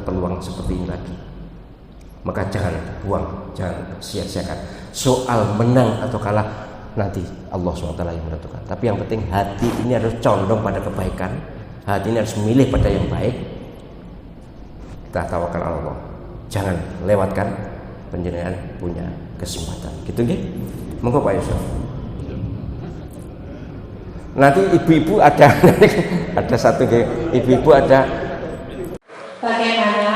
Speaker 1: peluang seperti ini lagi. Maka jangan buang, jangan sia-siakan. Soal menang atau kalah nanti Allah SWT yang menentukan. Tapi yang penting hati ini harus condong pada kebaikan, hati ini harus memilih pada yang baik. Kita tawakal Allah. Jangan lewatkan penjenengan punya kesempatan. Gitu nggih? Monggo Pak Yusuf. Nanti ibu-ibu ada ada satu ibu-ibu ada.
Speaker 3: Bagaimana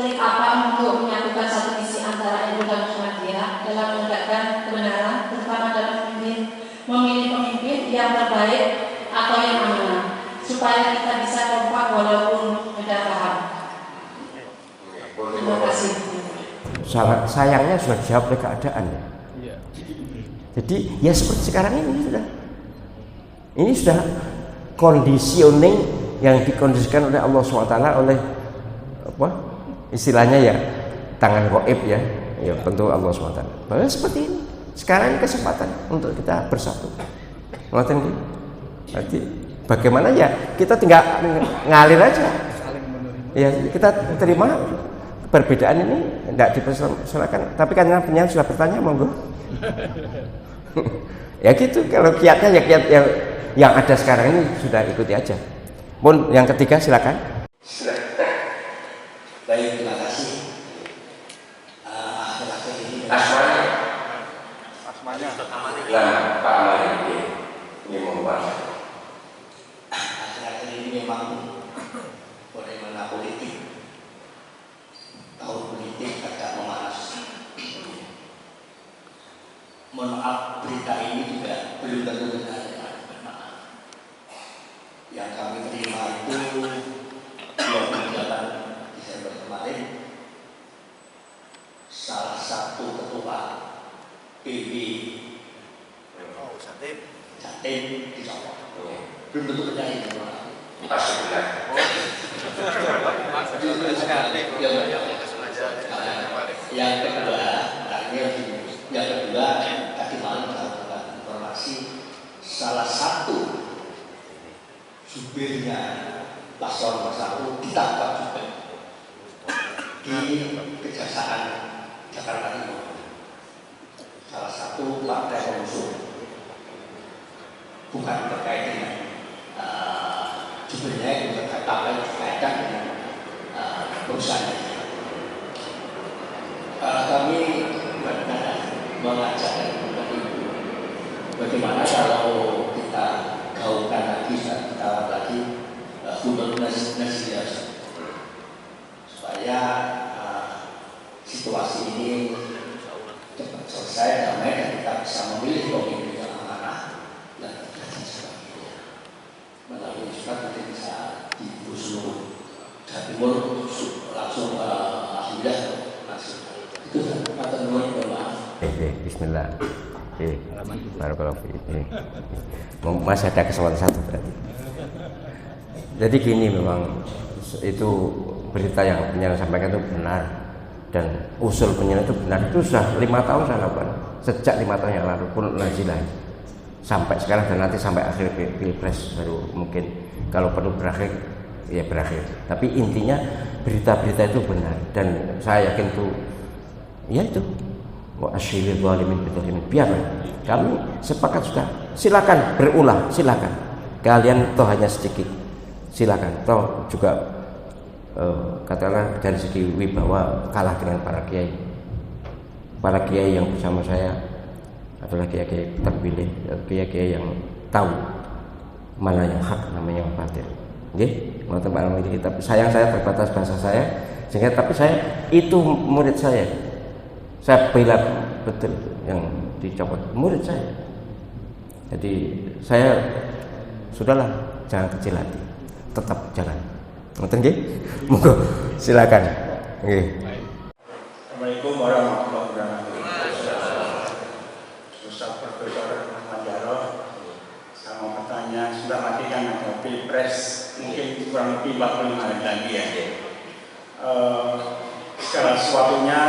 Speaker 3: trik apa untuk menyatukan satu misi antara NU dan Muhammadiyah dalam menegakkan kebenaran, terutama dalam memilih pemimpin yang terbaik atau yang amanah, supaya kita bisa kompak walaupun beda paham. Terima kasih.
Speaker 1: Sayangnya sudah dijawab oleh keadaan ya. Jadi ya seperti sekarang ini sudah conditioning yang dikondisikan oleh Allah SWT, oleh apa istilahnya ya tangan gaib ya tentu Allah SWT. Bahwa seperti ini sekarang ini kesempatan untuk kita bersatu. Ngoten gitu. Berarti bagaimana ya kita tinggal ngalir aja. Ya kita terima perbedaan ini tidak dipersoalkan. Tapi kan penyanyi sudah bertanya, monggo. Ya gitu, kalau kiatnya ya kiat yang ada sekarang ini sudah ikuti aja. Pun yang ketiga silakan.
Speaker 4: Baik, terima kasih. Asmanya.
Speaker 1: Lah Pak Amari ini membuat.
Speaker 4: Akhir-akhir ini memang bagaimana politik, tahun politik agak memanas. Mohon maaf, berita ini juga belum tentu benar. Yang kami terima itu 28 Desember kemarin, salah satu ketua PB Jatim dicopot. Belum tentu benar itu.
Speaker 1: Pasti benar.
Speaker 4: Yang kedua, tadi malam mendapatkan informasi salah satu supirnya paslon nomor 1 ditangkap juga di Kejaksaan Jakarta Timur. Salah satu partai pengusung, bukan terkait dengan supirnya, itu berkaitan dengan perusahaan. Kami benar-benar mengajak kepada ibu, bagaimana kalau kita gaungkan lagi, kita lagi hubungan nasional, supaya Ustaz mungkin bisa di seluruh Jawa Timur langsung alhamdulillah langsung itu kata nuwun maaf.
Speaker 1: Bismillah. Barakallahu fiik. Masih ada kesempatan satu berarti. Jadi gini, memang itu berita yang penyiar sampaikan itu benar, dan usul penyiar itu benar. Itu sudah 5 tahun saya lakukan, sejak 5 tahun yang lalu pun nazilah sampai sekarang, dan nanti sampai akhir pilpres baru mungkin kalau perlu berakhir ya berakhir. Tapi intinya berita-berita itu benar, dan saya yakin itu ya itu wa asyiril zalimin bidzalimin. Biarlah, kami sepakat sudah, silakan berulah, silakan. Kalian toh hanya sedikit, silakan. Toh juga katakanlah dari segi wibawa kalah dengan para kiai. Para kiai yang bersama saya adalah kiai-kiai terpilih, kiai-kiai yang tahu mana yang hak, namanya yang batil. Nggih, ngoten Pak Almi. Tapi sayang saya terbatas bahasa saya, sehingga tapi saya itu murid saya. Saya bela betul yang dicopot murid saya. Jadi saya sudahlah, jangan kecil hati, tetap jalan. Ngoten nggih? Monggo silakan. Nggih.
Speaker 4: Assalamualaikum warahmatullahi wabarakatuh. Ustaz Profesor Ahmad Jarot, saya mau bertanya, sudah mati kan ada pilpres mungkin kurang lebih 45 hari lagi ya. Segala sesuatunya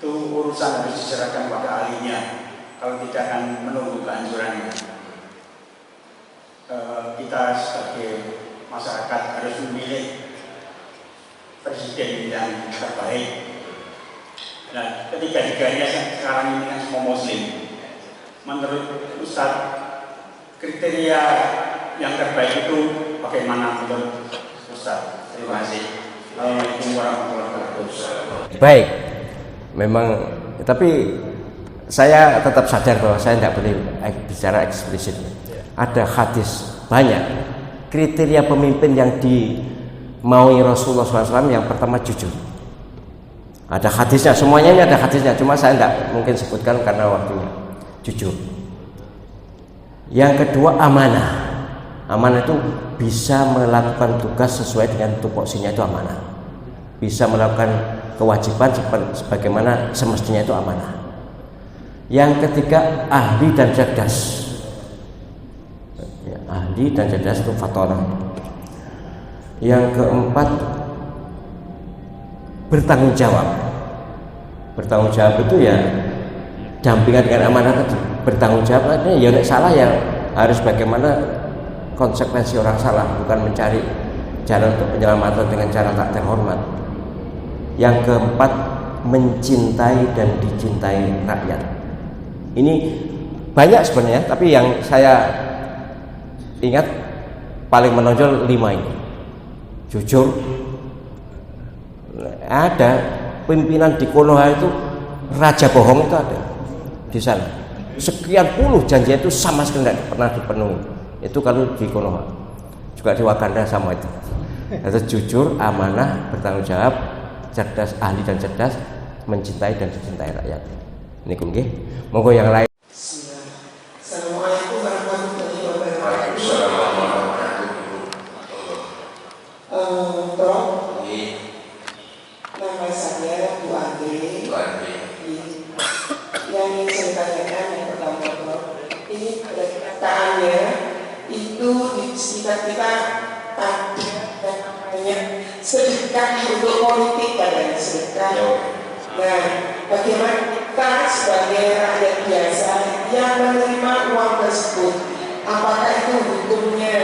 Speaker 4: itu urusan harus diserahkan pada ahlinya, kalau tidak akan menunggu kehancurannya. Kita sebagai masyarakat harus memilih presiden yang terbaik. Nah, ketiga-tiganya sekarang ini kan semua muslim. Menurut Ustaz, kriteria yang terbaik itu bagaimana menurut Ustaz? Terima kasih. Assalamualaikum warahmatullahi wabarakatuh.
Speaker 1: Baik, memang, tapi saya tetap sadar bahwa saya tidak boleh bicara eksplisit. Ada hadis banyak kriteria pemimpin yang dimaui Rasulullah SAW. Yang pertama jujur. Ada hadisnya, semuanya ini ada hadisnya, cuma saya tidak mungkin sebutkan karena waktunya. Jujur. Yang kedua amanah. Amanah itu bisa melakukan tugas sesuai dengan tupoksinya, itu amanah. Bisa melakukan kewajiban sebagaimana semestinya, itu amanah. Yang ketiga ahli dan cerdas. Ya, ahli dan cerdas itu fatonah. Yang keempat bertanggung jawab. Bertanggung jawab itu ya dampingan dengan amanah tadi. Bertanggung jawab artinya ya nek salah ya harus bagaimana konsekuensi orang salah, bukan mencari jalan untuk penyelamatan dengan cara tak terhormat. Yang keempat mencintai dan dicintai rakyat. Ini banyak sebenarnya, tapi yang saya ingat paling menonjol 5 ini. Jujur. Ada pimpinan di Konoha itu raja bohong, itu ada di sana. Sekian puluh janji itu sama sekali tidak pernah dipenuhi. Itu kalau di Konoha, juga di Wakanda sama itu. Itu jujur, amanah, bertanggung jawab, cerdas, ahli dan cerdas, mencintai dan dicintai rakyat. Ini nggih. Monggo yang lain.
Speaker 5: Assalamualaikum warahmatullahi wabarakatuh. Nama saya Bu Andri. Yang ingin saya tanyakan yang pertama, ini pernyataannya itu di sekitar kita ada namanya sedekah untuk politik, katanya sedekah. Nah, bagaimana kita sebagai rakyat biasa yang menerima uang tersebut, apakah itu hukumnya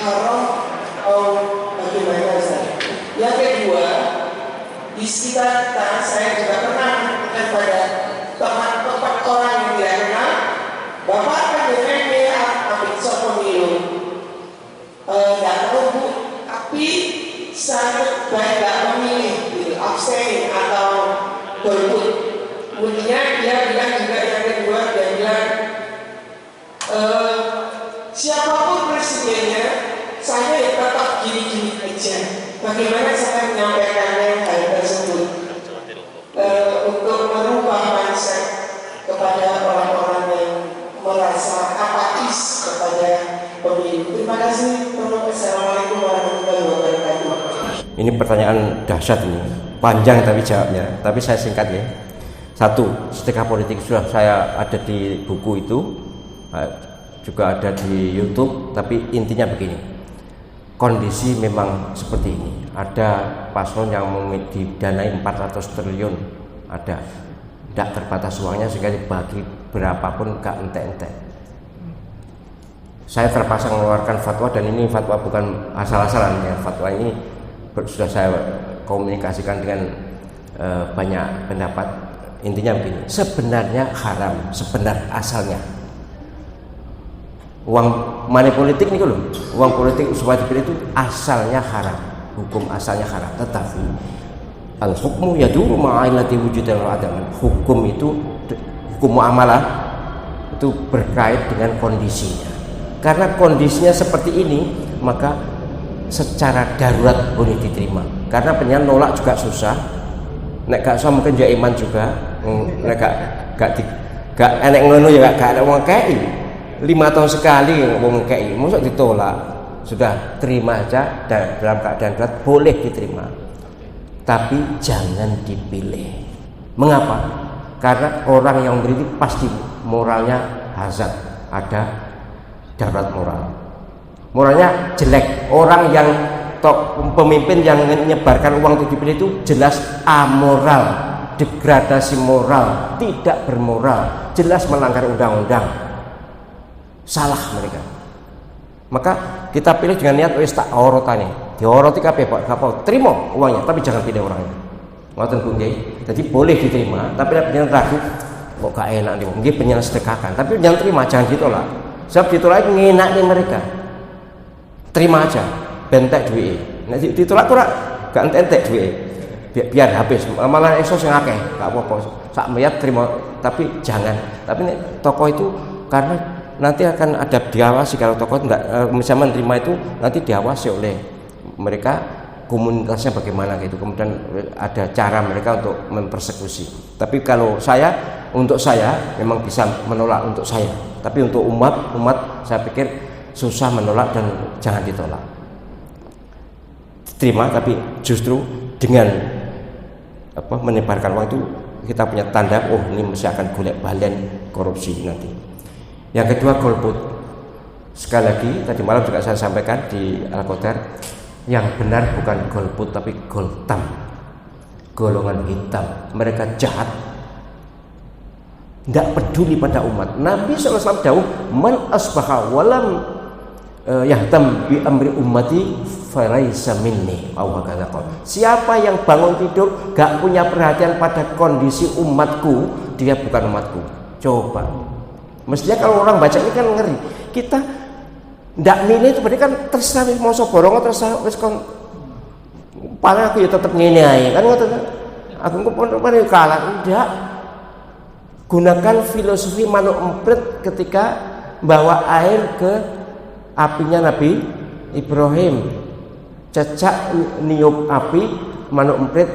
Speaker 5: haram atau bagaimana? Yang kedua, di sekitar kita saya juga pernah menemukan pada tempat orang yang tidak kenal, bapak kan biasanya ambil pemilu, tidak tahu Bu, tapi saya baik tidak memilih, gitu, abstain atau golput. Kemudian dia bilang juga yang kedua, dia bilang siapapun presidennya, saya tetap gini-gini aja. Bagaimana saya menyampaikannya hal tersebut untuk merubah mindset kepada orang-orang yang merasa apatis kepada pemilu. Terima kasih. Assalamualaikum warahmatullahi wabarakatuh.
Speaker 1: Ini pertanyaan dahsyat ini, panjang tapi jawabnya, tapi saya singkat ya. Satu, sedekah politik sudah saya ada di buku itu, juga ada di YouTube, tapi intinya begini, kondisi memang seperti ini. Ada paslon yang didanai 400 triliun, ada, tidak terbatas uangnya sehingga dibagi berapapun gak ente-ente. Saya terpaksa mengeluarkan fatwa, dan ini fatwa bukan asal-asalan ya. Fatwa ini sudah saya komunikasikan dengan banyak pendapat. Intinya begini, sebenarnya haram, sebenar asalnya. Uang money politik ini loh, uang politik supaya dipilih itu asalnya haram, hukum asalnya haram. Tetapi al-hukmu yaduru ma'ailati wujudan wa adaman. Hukum itu, hukum muamalah itu berkait dengan kondisinya. Karena kondisinya seperti ini, maka secara darurat boleh diterima. Karena penyanyi nolak juga susah. Nek gak usah mungkin ya iman juga. Nek gak enek ngono ya gak ada wong kei. 5 tahun sekali wong kei, mosok ditolak. Sudah terima aja, dan dalam keadaan berat boleh diterima. Tapi jangan dipilih. Mengapa? Karena orang yang memberi pasti moralnya hazard, ada darurat moral. Moralnya jelek. Orang yang pemimpin yang menyebarkan uang untuk dipilih itu jelas amoral, degradasi moral, tidak bermoral, jelas melanggar undang-undang. Salah mereka. Maka kita pilih dengan niat wis tak orotane. Dioroti kabeh Pak, apa terima uangnya, tapi jangan pilih orangnya. Ngoten Bu nggih. Jadi boleh diterima, tapi nek pengen ragu kok gak enak nih. Nggih pengen sedekahkan, tapi jangan terima, jangan ditolak. Sebab ditolak ngenak nih mereka. Terima aja, bentek duit. Nek ditolak ora gak entek duit. Biar habis, malah esok sing akeh, gak apa-apa. Sak melihat terima, tapi jangan. Tapi nek tokoh itu karena nanti akan ada diawasi, kalau tokoh enggak misalnya menerima itu nanti diawasi oleh mereka, komunitasnya bagaimana gitu, kemudian ada cara mereka untuk mempersekusi. Tapi kalau saya, untuk saya memang bisa menolak untuk saya, tapi untuk umat saya pikir susah menolak dan jangan ditolak. Terima, tapi justru dengan menyebarkan uang itu kita punya tanda, oh ini mesti akan golek balen korupsi nanti. Yang kedua, golput. Sekali lagi tadi malam juga saya sampaikan di Al-Qadar, yang benar bukan golput tapi goltam, golongan hitam. Mereka jahat, tidak peduli pada umat. Nabi SAW jauh, man asbaha walam yahtam bi amri ummati falaisa minni. Siapa yang bangun tidur gak punya perhatian pada kondisi umatku, dia bukan umatku. Coba, mestinya kalau orang baca ini kan ngeri. Kita ndak milih itu berarti kan terserah mau soborong, terserah wis kon paling aku ya tetep ngene ae kan ngoten. Aku kok kalah. Ndak. Gunakan filosofi manuk emprit ketika bawa air ke apinya Nabi Ibrahim. Cecak niup api, manuk emprit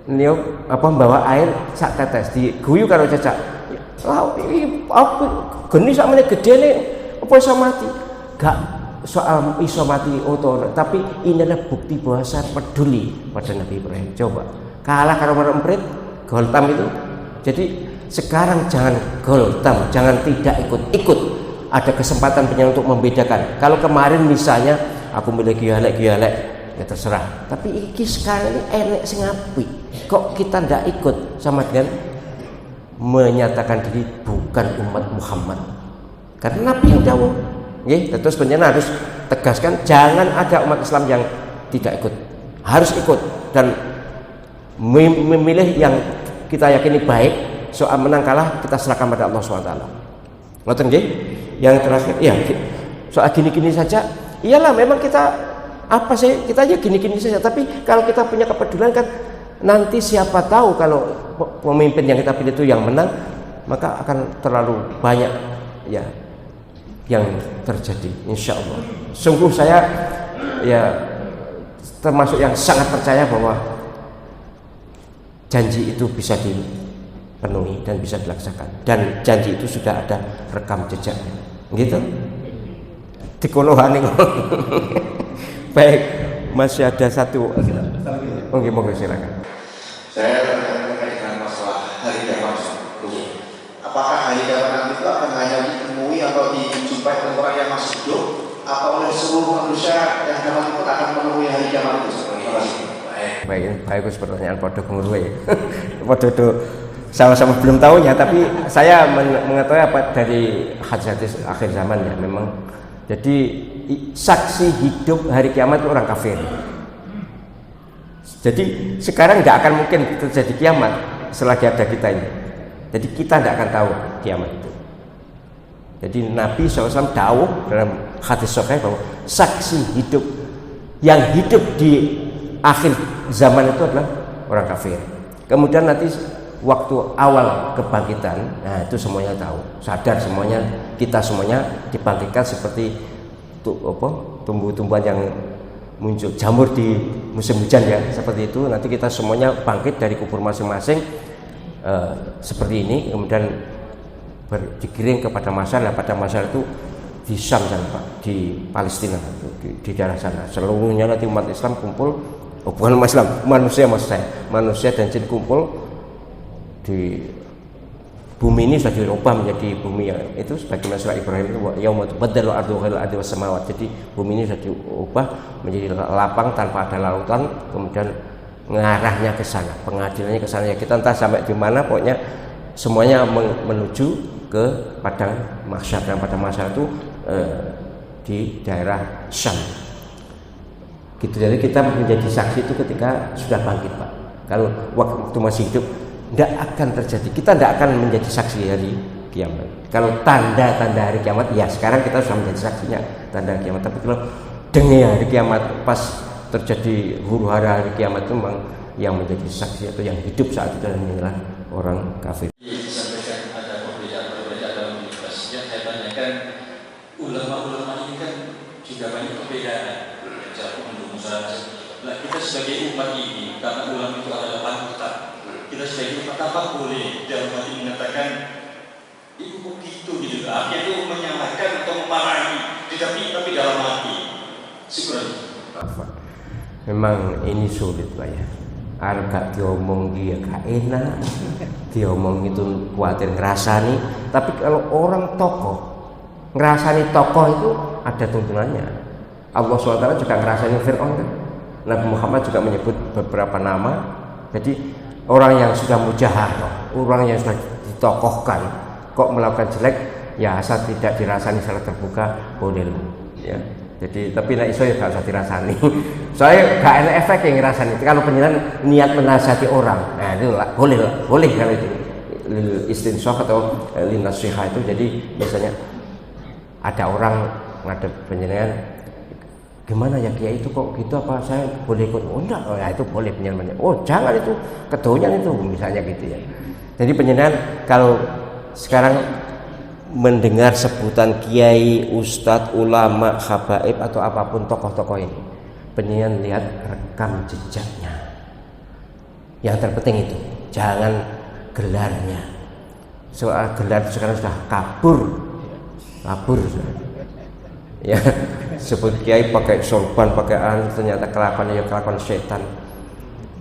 Speaker 1: niup bawa air sak tetes diguyu karo cecak. Apa geni sakmene gedene apa iso mati? Gak soal iso mati tapi ini adalah bukti bahwa saya peduli pada Nabi Ibrahim. Coba kalah karo manuk emprit, goltam itu. Jadi sekarang jangan goltam, jangan tidak ikut. Ada kesempatan punya untuk membedakan. Kalau kemarin misalnya aku milih gialek ya terserah. Tapi iki sekarang ini enek sing apik. Kok kita ndak ikut, sama dengan menyatakan diri bukan umat Muhammad. Karena Nabi yang dawuh. Nggih, terus penjana harus tegaskan jangan ada umat Islam yang tidak ikut. Harus ikut dan memilih yang kita yakini baik. Soal menang kalah kita serahkan pada Allah SWT. Ngoten nggih? Yang terakhir, ya soal gini-gini saja. Iyalah memang kita kita aja gini-gini saja. Tapi kalau kita punya kepedulian kan nanti siapa tahu kalau pemimpin yang kita pilih itu yang menang, maka akan terlalu banyak ya yang terjadi. Insya Allah. Sungguh saya ya termasuk yang sangat percaya bahwa janji itu bisa dipenuhi dan bisa dilaksanakan, dan janji itu sudah ada rekam jejaknya, gitu. dikolohani kok. Baik, masih ada satu. Oke, monggo silakan.
Speaker 6: Saya terkait dengan masalah hari kiamat. Apakah hari kiamat itu akan hanya ditemui atau dijumpai oleh orang yang masih hidup, atau oleh seluruh manusia yang kiamat itu akan menemui hari kiamat itu?
Speaker 1: Baik, bagus pertanyaan podo ngurwe. Podo sama-sama belum tahunya, tapi saya mengetahui apa dari hadis akhir zaman ya memang. Jadi saksi hidup hari kiamat itu orang kafir. Jadi sekarang nggak akan mungkin terjadi kiamat selagi ada kita ini. Jadi kita tidak akan tahu kiamat itu. Jadi Nabi SAW tahu dalam hadis sahih bahwa saksi hidup yang hidup di akhir zaman itu adalah orang kafir. Kemudian nanti waktu awal kebangkitan, nah itu semuanya tahu, sadar semuanya, kita semuanya dibangkitkan seperti tumbuh-tumbuhan yang muncul jamur di musim hujan ya, seperti itu. Nanti kita semuanya bangkit dari kubur masing-masing seperti ini, kemudian digiring kepada masyarakat. Pada masyarakat itu di Syam sana Pak, di Palestina, di daerah sana. Seluruhnya nanti umat Islam kumpul, bukan umat Islam, manusia maksud saya, manusia dan jin kumpul di bumi ini sudah dirubah menjadi bumi yang itu sebagaimana surah Ibrahim itu yauma tubaddalu ardu ghairal ardi was samawat. Jadi bumi ini sudah diubah menjadi lapang tanpa ada lautan, kemudian mengarahnya ke sana, pengadilannya ke sana ya. Kita entah sampai di mana, pokoknya semuanya menuju ke padang mahsyar, dan padang mahsyar itu di daerah Syam. Gitu. Jadi kita menjadi saksi itu ketika sudah bangkit Pak. Kalau waktu masih hidup tidak akan terjadi, kita tidak akan menjadi saksi hari kiamat. Kalau tanda-tanda hari kiamat, ya sekarang kita sudah menjadi saksinya tanda kiamat. Tapi kalau dengar hari kiamat, pas terjadi huru hara hari kiamat itu memang yang menjadi saksi atau yang hidup saat itu adalah orang kafir.
Speaker 7: Disampaikan ada perbedaan dalam universitasnya. Saya tanyakan, ulama-ulama ini kan juga banyak perbedaan. Jauh mendukung salah. Nah, kita sebagai umat ini, karena ulama itu adalah panutan, kita sebagai umat apa boleh dalam hati mengatakan itu kok gitu. Artinya itu menyalahkan atau memarahi, tapi dalam hati. Syukur.
Speaker 1: Memang ini sulit Pak ya. Arga diomong dia gak enak, diomong itu khawatir ngerasani. Tapi kalau orang tokoh ngerasani tokoh itu ada tuntunannya. Allah SWT juga ngerasani Fir'aun kan. Nabi Muhammad juga menyebut beberapa nama. Jadi orang yang sudah mujahadah, orang yang sudah ditokohkan, kok melakukan jelek, ya asal tidak dirasani secara terbuka boleh ya. Jadi tapi nek iso ya gak usah dirasani. Soalnya gak enak efek yang ngerasani. Kalau penyeran niat menasihati orang, nah itu boleh kalau itu istinsaf atau linasihah itu. Jadi biasanya ada orang ngadep penyeran, gimana ya Kiai itu kok gitu, apa saya boleh ikut? Oh enggak, oh ya itu boleh penyeran. Oh jangan itu kedonyan itu misalnya gitu ya. Jadi penyeran kalau sekarang mendengar sebutan kiai, ustadz, ulama, habaib atau apapun tokoh-tokoh ini, penyian lihat rekam jejaknya. Yang terpenting itu jangan gelarnya. Soal gelar sekarang sudah kabur ya. Sebut kiai pakai sorban, pakai ternyata kelakuannya ya kelakuan setan.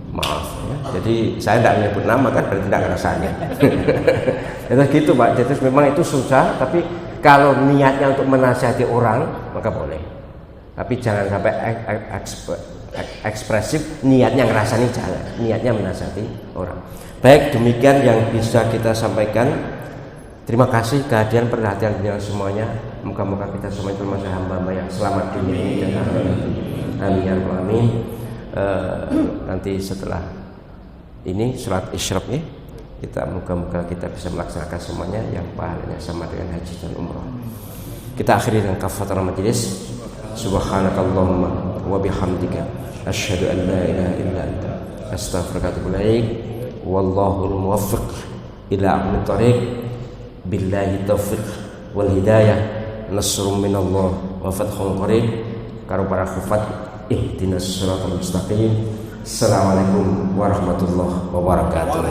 Speaker 1: Maaf ya. Jadi saya tidak menyebut nama kan berarti tidak rasanya. Itu gitu Pak. Jadi memang itu susah, tapi kalau niatnya untuk menasihati orang maka boleh. Tapi jangan sampai ekspresif, niatnya ngerasani jangan. Niatnya menasihati orang. Baik, demikian yang bisa kita sampaikan. Terima kasih kehadiran perhatian dengan semuanya. Moga-moga kita semua termasuk hamba-hamba yang selamat dunia ini dan akhirat. Amin ya rabbal alamin. Nanti setelah ini surat Isyraq ya, kita moga-moga kita bisa melaksanakan semuanya yang pahalanya sama dengan haji dan umrah. Kita akhiri dengan kafaratul majlis. Subhanakallahumma wa bihamdika asyhadu an la ilaha illa anta astaghfiruka wa atubu ilaik. Wallahul muwaffiq ila aqwamit thoriq. Billahi taufiq wal hidayah. Nasrun minallah wa fathun qarib. Karo para khufat ihdinas siratal mustaqim. Assalamualaikum warahmatullahi wabarakatuh.